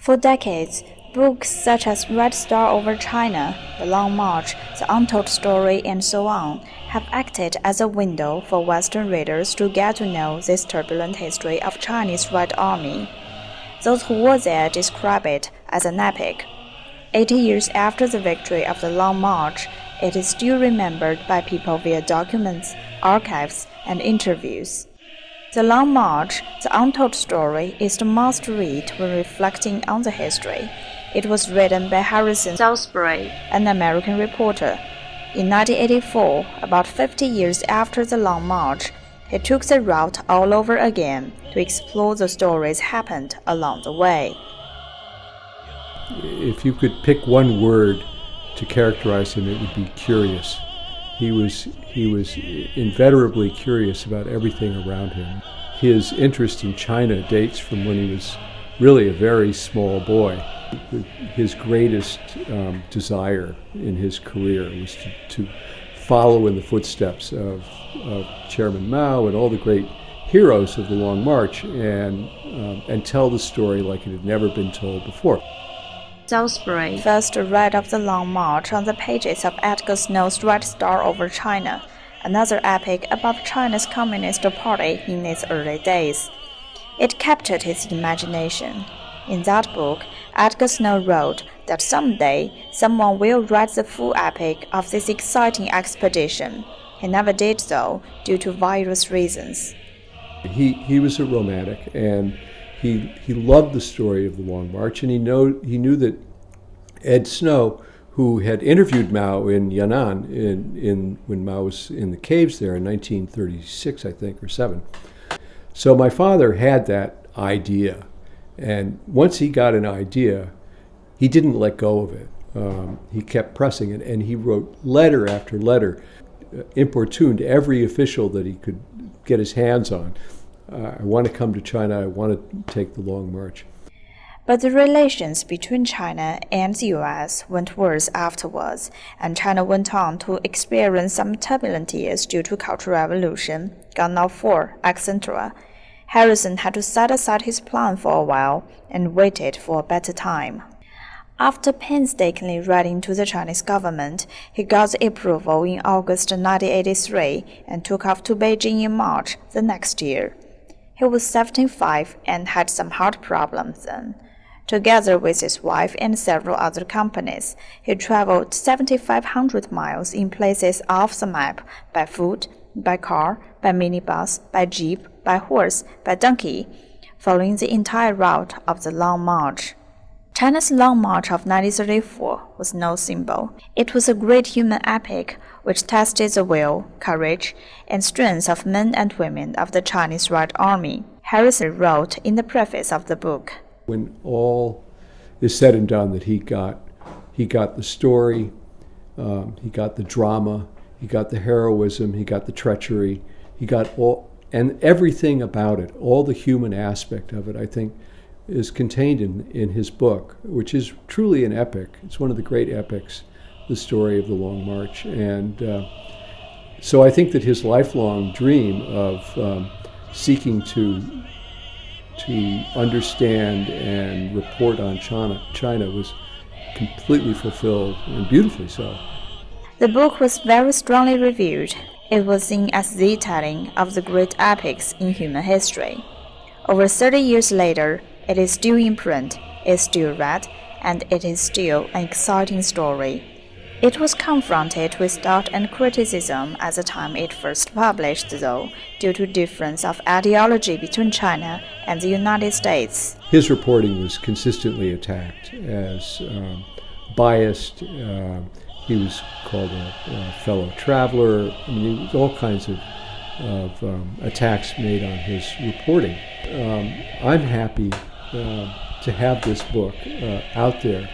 For decades, books such as Red Star over China, The Long March, The Untold Story, and so on have acted as a window for Western readers to get to know this turbulent history of Chinese Red Army. Those who were there describe it as an epic. 80 years after the victory of the Long March, it is still remembered by people via documents, archives, and interviews. The Long March, The Untold Story, is the must-read when reflecting on the history. It was written by Harrison Salisbury, an American reporter. In 1984, about 50 years after the Long March, he took the route all over again to explore the stories happened along the way. If you could pick one word to characterize him, it would be curious. He was inveterably curious about everything around him. His interest in China dates from when he was really a very small boy. His greatest desire in his career was to follow in the footsteps of Chairman Mao and all the great heroes of the Long March and tell the story like it had never been told before. Salisbury first read of the Long March on the pages of Edgar Snow's Red Star over China, another epic about China's Communist Party in its early days. It captured his imagination. In that book, Edgar Snow wrote that someday someone will write the full epic of this exciting expedition. He never did so due to various reasons. He was a romantic, and he loved the story of the Long March, and he knew that Ed Snow, who had interviewed Mao in Yan'an when Mao was in the caves there in 1936, I think, or 7. So my father had that idea, and once he got an idea, he didn't let go of it. He kept pressing it, and he wrote letter after letter, importuned every official that he could get his hands on. I want to come to China, I want to take the Long March. But the relations between China and the U.S. went worse afterwards, and China went on to experience some turbulent years due to Cultural Revolution, Gulf War, etc. Harrison had to set aside his plan for a while and waited for a better time. After painstakingly writing to the Chinese government, he got the approval in August 1983 and took off to Beijing in March the next year. He was 75 and had some heart problems then. Together with his wife and several other companies, he traveled 7,500 miles in places off the map by foot, by car, by minibus, by jeep, by horse, by donkey, following the entire route of the Long March. China's Long March of 1934 was no symbol. It was a great human epic which tested the will, courage, and strength of men and women of the Chinese Red Army. Harrison wrote in the preface of the book, when all is said and done, that he got the story, he got the drama, he got the heroism, he got the treachery, he got all, and everything about it, all the human aspect of it, I think, is contained in his book, which is truly an epic. It's one of the great epics, the story of the Long March. And so I think that his lifelong dream of seeking to understand and report on China was completely fulfilled, and beautifully so. The book was very strongly reviewed. It was seen as the telling of the great epics in human history. Over 30 years later, it is still in print, is still read, and it is still an exciting story. It was confronted with doubt and criticism at the time it first published, though, due to difference of ideology between China and the United States. His reporting was consistently attacked as biased. He was called a fellow traveler. I mean, there was all kinds of attacks made on his reporting. I'm happy to have this book out there,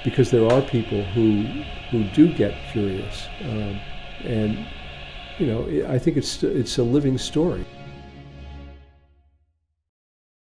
because there are people who do get curious, and I think it's a living story.